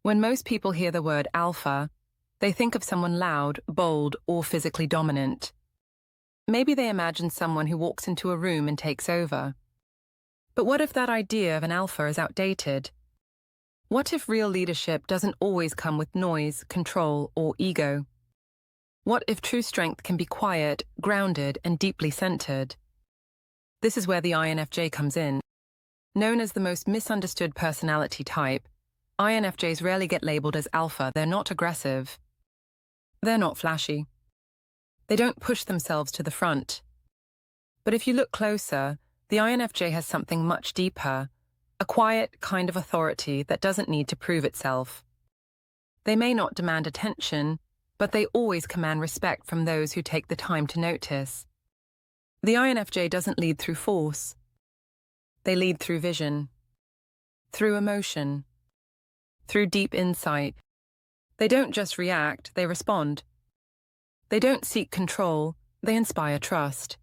When most people hear the word alpha, they think of someone loud, bold, or physically dominant. Maybe they imagine someone who walks into a room and takes over. But what if that idea of an alpha is outdated? What if real leadership doesn't always come with noise, control, or ego? What if true strength can be quiet, grounded, and deeply centered? This is where the INFJ comes in. Known as the most misunderstood personality type, INFJs rarely get labeled as alpha. They're not aggressive. They're not flashy. They don't push themselves to the front. But if you look closer, the INFJ has something much deeper, a quiet kind of authority that doesn't need to prove itself. They may not demand attention, but they always command respect from those who take the time to notice. The INFJ doesn't lead through force. They lead through vision, through emotion, through deep insight. They don't just react, they respond. They don't seek control, they inspire trust.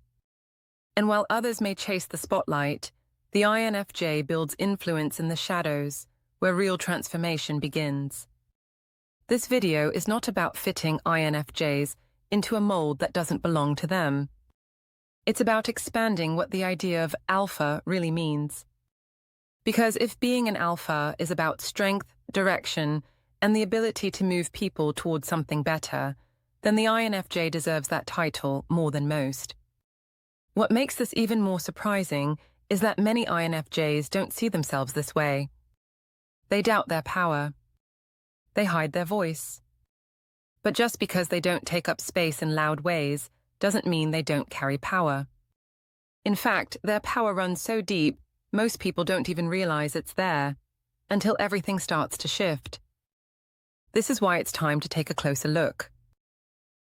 And while others may chase the spotlight, the INFJ builds influence in the shadows, where real transformation begins. This video is not about fitting INFJs into a mold that doesn't belong to them. It's about expanding what the idea of alpha really means. Because if being an alpha is about strength, direction, and the ability to move people towards something better, then the INFJ deserves that title more than most. What makes this even more surprising is that many INFJs don't see themselves this way. They doubt their power. They hide their voice. But just because they don't take up space in loud ways doesn't mean they don't carry power. In fact, their power runs so deep, most people don't even realize it's there, until everything starts to shift. This is why it's time to take a closer look.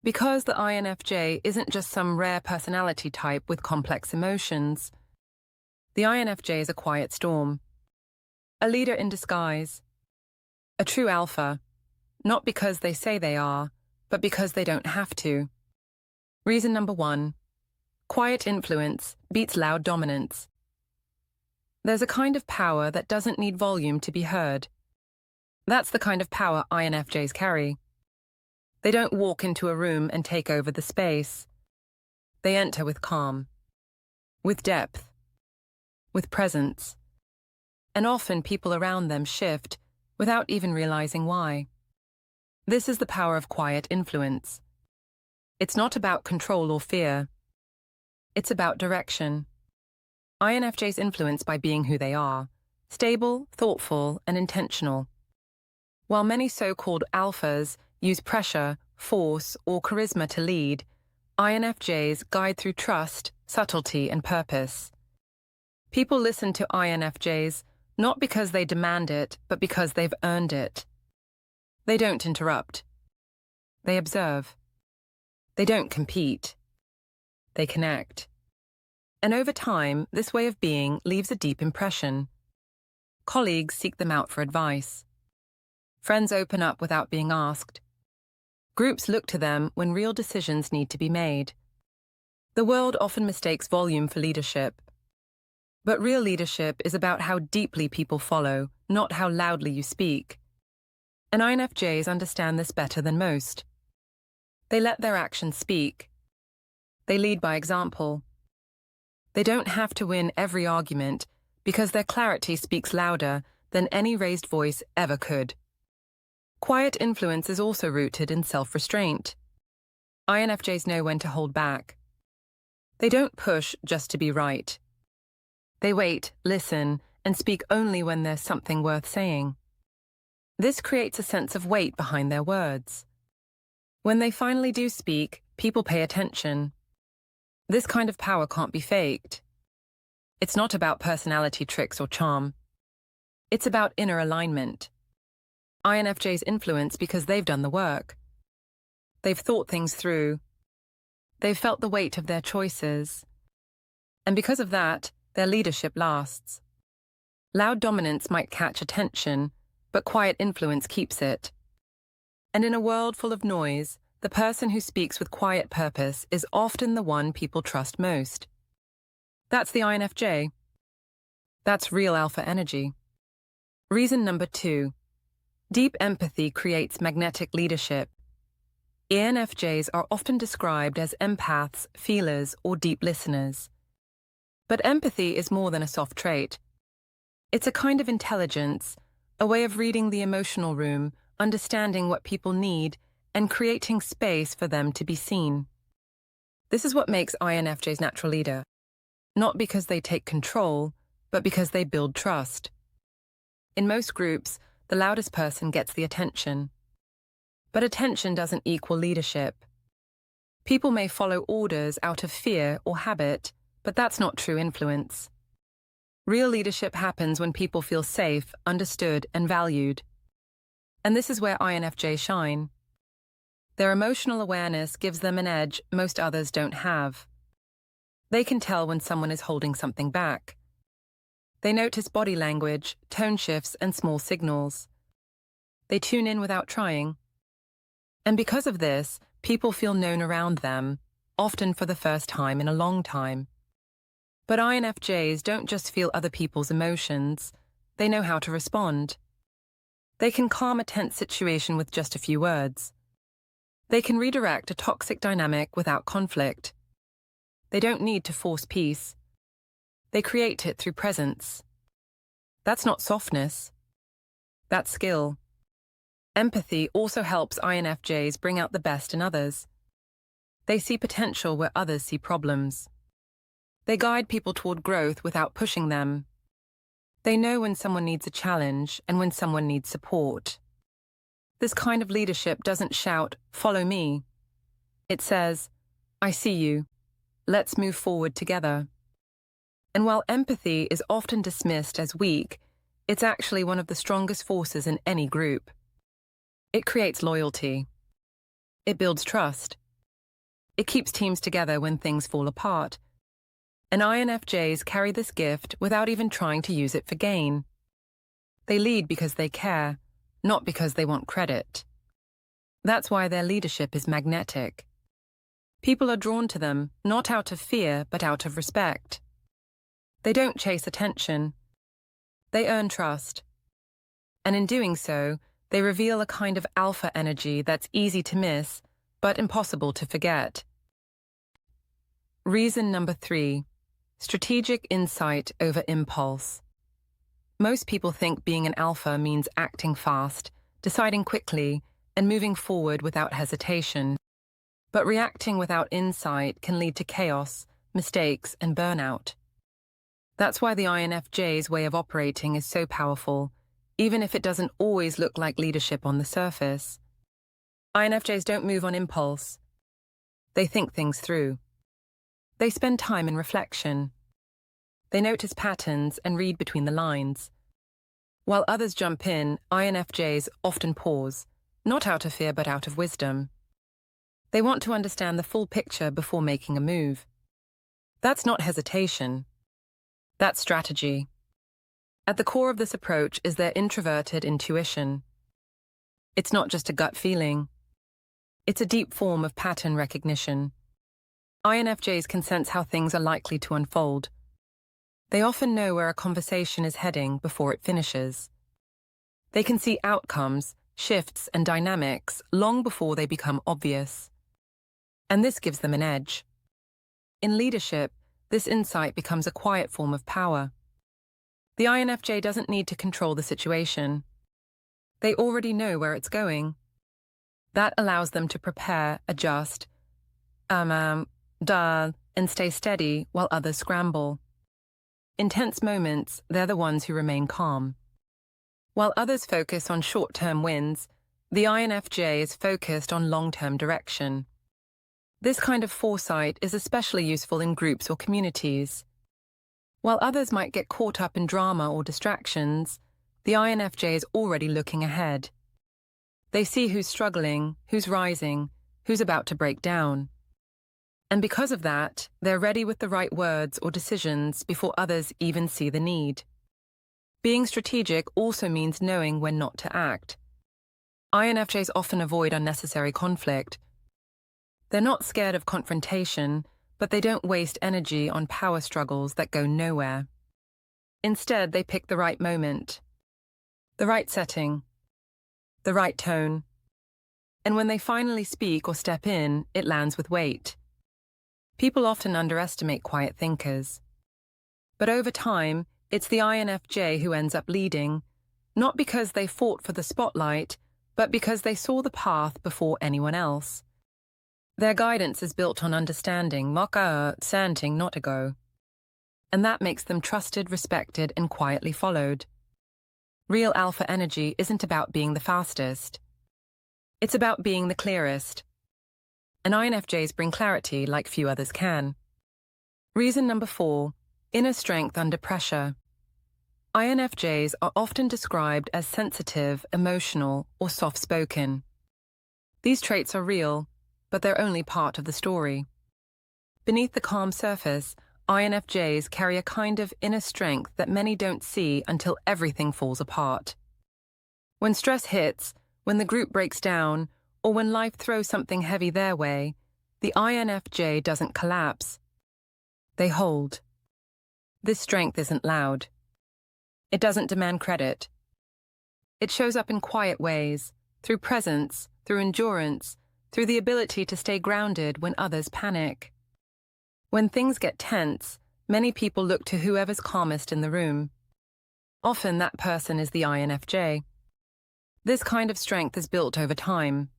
Because the INFJ isn't just some rare personality type with complex emotions. The INFJ is a quiet storm, a leader in disguise, a true alpha, not because they say they are, but because they don't have to. Reason number 1, quiet influence beats loud dominance. There's a kind of power that doesn't need volume to be heard. That's the kind of power INFJs carry. They don't walk into a room and take over the space. They enter with calm, with depth, with presence. And often people around them shift without even realizing why. This is the power of quiet influence. It's not about control or fear. It's about direction. INFJs influence by being who they are, stable, thoughtful, and intentional. While many so-called alphas use pressure, force, or charisma to lead, INFJs guide through trust, subtlety, and purpose. People listen to INFJs not because they demand it, but because they've earned it. They don't interrupt. They observe. They don't compete. They connect. And over time, this way of being leaves a deep impression. Colleagues seek them out for advice. Friends open up without being asked. Groups look to them when real decisions need to be made. The world often mistakes volume for leadership. But real leadership is about how deeply people follow, not how loudly you speak. And INFJs understand this better than most. They let their actions speak. They lead by example. They don't have to win every argument because their clarity speaks louder than any raised voice ever could. Quiet influence is also rooted in self-restraint. INFJs know when to hold back. They don't push just to be right. They wait, listen, and speak only when there's something worth saying. This creates a sense of weight behind their words. When they finally do speak, people pay attention. This kind of power can't be faked. It's not about personality tricks or charm. It's about inner alignment. INFJs influence because they've done the work. They've thought things through. They've felt the weight of their choices. And because of that, their leadership lasts. Loud dominance might catch attention, but quiet influence keeps it. And in a world full of noise, the person who speaks with quiet purpose is often the one people trust most. That's the INFJ. That's real alpha energy. Reason number 2. Deep empathy creates magnetic leadership. INFJs are often described as empaths, feelers, or deep listeners. But empathy is more than a soft trait. It's a kind of intelligence, a way of reading the emotional room, understanding what people need, and creating space for them to be seen. This is what makes INFJs natural leader, not because they take control, but because they build trust. In most groups, the loudest person gets the attention. But attention doesn't equal leadership. People may follow orders out of fear or habit, but that's not true influence. Real leadership happens when people feel safe, understood, and valued. And this is where INFJs shine. Their emotional awareness gives them an edge most others don't have. They can tell when someone is holding something back. They notice body language, tone shifts, and small signals. They tune in without trying. And because of this, people feel known around them, often for the first time in a long time. But INFJs don't just feel other people's emotions, they know how to respond. They can calm a tense situation with just a few words. They can redirect a toxic dynamic without conflict. They don't need to force peace. They create it through presence. That's not softness. That's skill. Empathy also helps INFJs bring out the best in others. They see potential where others see problems. They guide people toward growth without pushing them. They know when someone needs a challenge and when someone needs support. This kind of leadership doesn't shout, "Follow me." It says, "I see you. Let's move forward together." And while empathy is often dismissed as weak, it's actually one of the strongest forces in any group. It creates loyalty. It builds trust. It keeps teams together when things fall apart. And INFJs carry this gift without even trying to use it for gain. They lead because they care, not because they want credit. That's why their leadership is magnetic. People are drawn to them, not out of fear, but out of respect. They don't chase attention. They earn trust. And in doing so, they reveal a kind of alpha energy that's easy to miss, but impossible to forget. Reason number 3. Strategic insight over impulse. Most people think being an alpha means acting fast, deciding quickly, and moving forward without hesitation. But reacting without insight can lead to chaos, mistakes, and burnout. That's why the INFJ's way of operating is so powerful, even if it doesn't always look like leadership on the surface. INFJs don't move on impulse. They think things through. They spend time in reflection. They notice patterns and read between the lines. While others jump in, INFJs often pause, not out of fear but out of wisdom. They want to understand the full picture before making a move. That's not hesitation. That's strategy. At the core of this approach is their introverted intuition. It's not just a gut feeling. It's a deep form of pattern recognition. INFJs can sense how things are likely to unfold. They often know where a conversation is heading before it finishes. They can see outcomes, shifts, and dynamics long before they become obvious. And this gives them an edge. In leadership, this insight becomes a quiet form of power. The INFJ doesn't need to control the situation. They already know where it's going. That allows them to prepare, adjust, and stay steady while others scramble. In tense moments, they're the ones who remain calm. While others focus on short-term wins, the INFJ is focused on long-term direction. This kind of foresight is especially useful in groups or communities. While others might get caught up in drama or distractions, the INFJ is already looking ahead. They see who's struggling, who's rising, who's about to break down. And because of that, they're ready with the right words or decisions before others even see the need. Being strategic also means knowing when not to act. INFJs often avoid unnecessary conflict. They're not scared of confrontation, but they don't waste energy on power struggles that go nowhere. Instead, they pick the right moment, the right setting, the right tone. And when they finally speak or step in, it lands with weight. People often underestimate quiet thinkers. But over time, it's the INFJ who ends up leading, not because they fought for the spotlight, but because they saw the path before anyone else. Their guidance is built on understanding, santing, not ego. And that makes them trusted, respected, and quietly followed. Real alpha energy isn't about being the fastest. It's about being the clearest. And INFJs bring clarity like few others can. Reason number 4, inner strength under pressure. INFJs are often described as sensitive, emotional, or soft-spoken. These traits are real, but they're only part of the story. Beneath the calm surface, INFJs carry a kind of inner strength that many don't see until everything falls apart. When stress hits, when the group breaks down, or when life throws something heavy their way, the INFJ doesn't collapse. They hold. This strength isn't loud. It doesn't demand credit. It shows up in quiet ways, through presence, through endurance, through the ability to stay grounded when others panic. When things get tense, many people look to whoever's calmest in the room. Often that person is the INFJ. This kind of strength is built over time.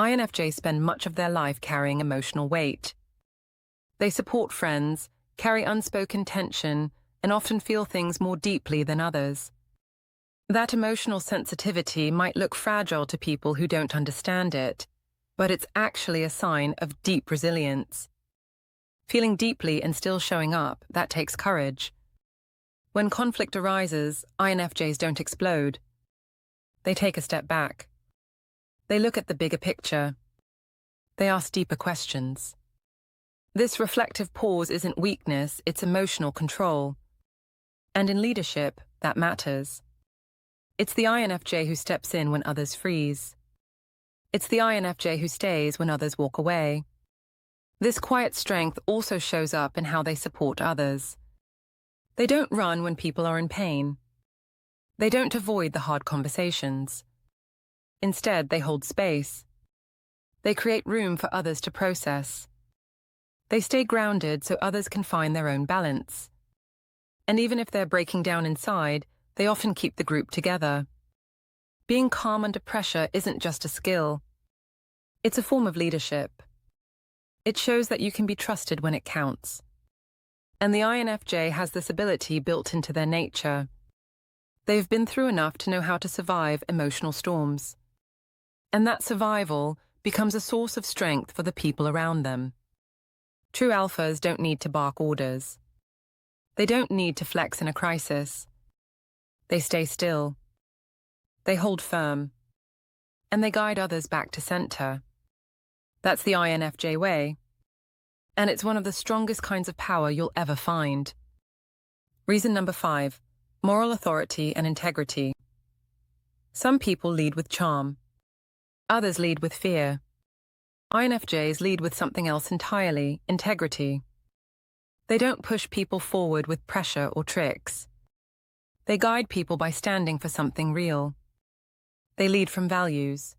INFJs spend much of their life carrying emotional weight. They support friends, carry unspoken tension, and often feel things more deeply than others. That emotional sensitivity might look fragile to people who don't understand it, but it's actually a sign of deep resilience. Feeling deeply and still showing up, that takes courage. When conflict arises, INFJs don't explode. They take a step back. They look at the bigger picture. They ask deeper questions. This reflective pause isn't weakness, it's emotional control. And in leadership, that matters. It's the INFJ who steps in when others freeze. It's the INFJ who stays when others walk away. This quiet strength also shows up in how they support others. They don't run when people are in pain. They don't avoid the hard conversations. Instead, they hold space. They create room for others to process. They stay grounded so others can find their own balance. And even if they're breaking down inside, they often keep the group together. Being calm under pressure isn't just a skill. It's a form of leadership. It shows that you can be trusted when it counts. And the INFJ has this ability built into their nature. They've been through enough to know how to survive emotional storms. And that survival becomes a source of strength for the people around them. True alphas don't need to bark orders. They don't need to flex in a crisis. They stay still. They hold firm. And they guide others back to center. That's the INFJ way. And it's one of the strongest kinds of power you'll ever find. Reason number 5, moral authority and integrity. Some people lead with charm. Others lead with fear. INFJs lead with something else entirely, integrity. They don't push people forward with pressure or tricks. They guide people by standing for something real. They lead from values.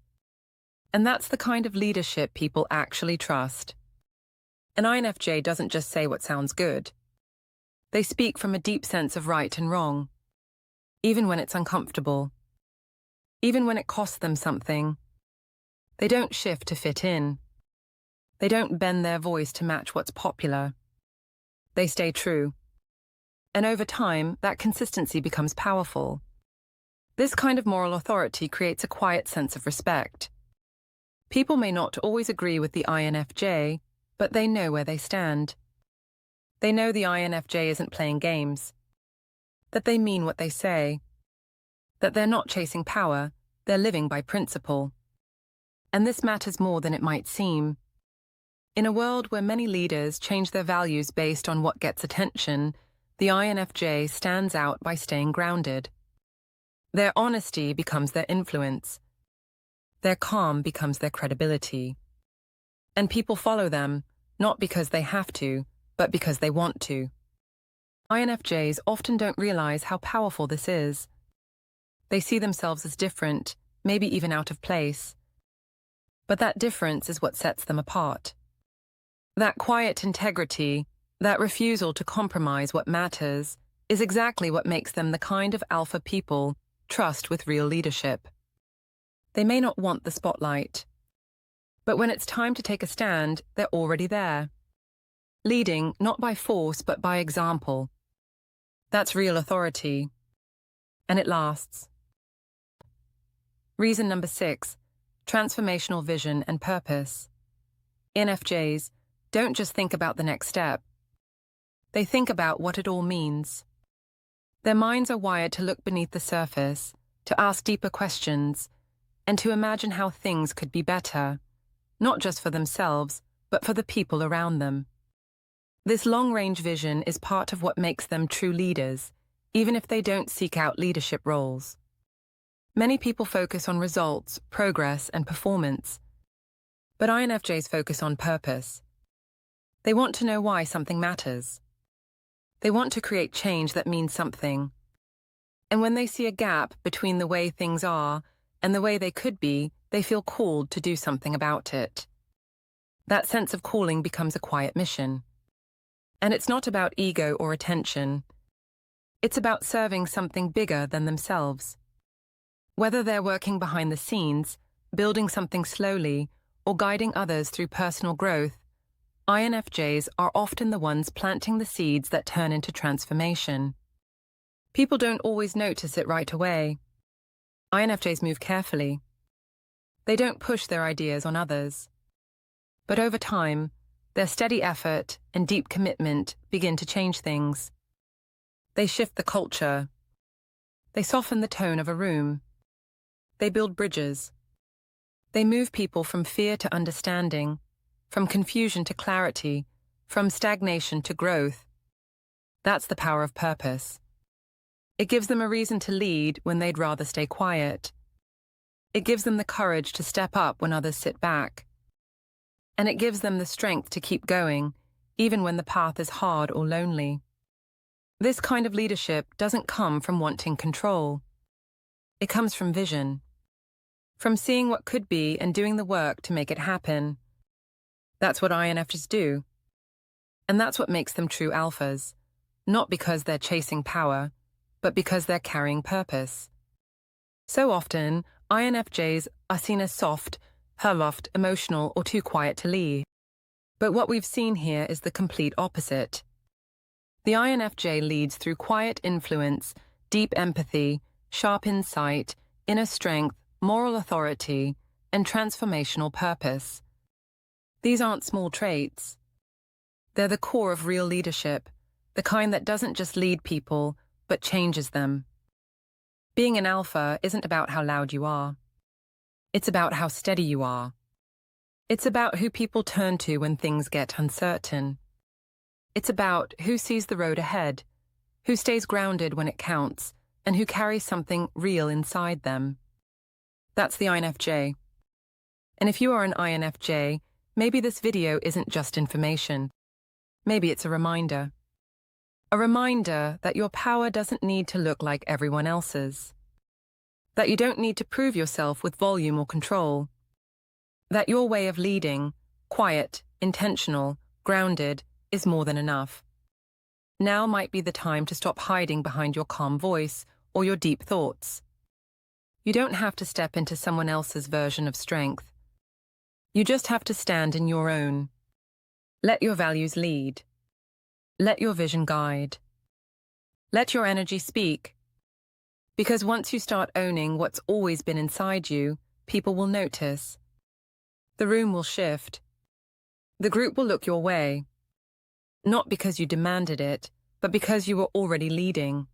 And that's the kind of leadership people actually trust. An INFJ doesn't just say what sounds good. They speak from a deep sense of right and wrong, even when it's uncomfortable, even when it costs them something. They don't shift to fit in. They don't bend their voice to match what's popular. They stay true. And over time, that consistency becomes powerful. This kind of moral authority creates a quiet sense of respect. People may not always agree with the INFJ, but they know where they stand. They know the INFJ isn't playing games, that they mean what they say, that they're not chasing power, they're living by principle. And this matters more than it might seem. In a world where many leaders change their values based on what gets attention, the INFJ stands out by staying grounded. Their honesty becomes their influence. Their calm becomes their credibility. And people follow them, not because they have to, but because they want to. INFJs often don't realize how powerful this is. They see themselves as different, maybe even out of place. But that difference is what sets them apart. That quiet integrity, that refusal to compromise what matters, is exactly what makes them the kind of alpha people trust with real leadership. They may not want the spotlight, but when it's time to take a stand, they're already there. Leading not by force but by example. That's real authority. And it lasts. Reason number 6, transformational vision and purpose. INFJs don't just think about the next step. They think about what it all means. Their minds are wired to look beneath the surface, to ask deeper questions, and to imagine how things could be better, not just for themselves, but for the people around them. This long-range vision is part of what makes them true leaders, even if they don't seek out leadership roles. Many people focus on results, progress, and performance, but INFJs focus on purpose. They want to know why something matters. They want to create change that means something. And when they see a gap between the way things are and the way they could be, they feel called to do something about it. That sense of calling becomes a quiet mission. And it's not about ego or attention. It's about serving something bigger than themselves. Whether they're working behind the scenes, building something slowly, or guiding others through personal growth, INFJs are often the ones planting the seeds that turn into transformation. People don't always notice it right away. INFJs move carefully. They don't push their ideas on others. But over time, their steady effort and deep commitment begin to change things. They shift the culture. They soften the tone of a room. They build bridges. They move people from fear to understanding, from confusion to clarity, from stagnation to growth. That's the power of purpose. It gives them a reason to lead when they'd rather stay quiet. It gives them the courage to step up when others sit back. And it gives them the strength to keep going, even when the path is hard or lonely. This kind of leadership doesn't come from wanting control. It comes from vision. From seeing what could be and doing the work to make it happen. That's what INFJs do. And that's what makes them true alphas, not because they're chasing power, but because they're carrying purpose. So often, INFJs are seen as soft, reserved, emotional, or too quiet to lead. But what we've seen here is the complete opposite. The INFJ leads through quiet influence, deep empathy, sharp insight, inner strength, moral authority, and transformational purpose. These aren't small traits. They're the core of real leadership, the kind that doesn't just lead people, but changes them. Being an alpha isn't about how loud you are. It's about how steady you are. It's about who people turn to when things get uncertain. It's about who sees the road ahead, who stays grounded when it counts, and who carries something real inside them. That's the INFJ. And if you are an INFJ, maybe this video isn't just information. Maybe it's a reminder. A reminder that your power doesn't need to look like everyone else's. That you don't need to prove yourself with volume or control. That your way of leading, quiet, intentional, grounded, is more than enough. Now might be the time to stop hiding behind your calm voice or your deep thoughts. You don't have to step into someone else's version of strength. You just have to stand in your own. Let your values lead. Let your vision guide. Let your energy speak. Because once you start owning what's always been inside you, people will notice. The room will shift. The group will look your way. Not because you demanded it, but because you were already leading.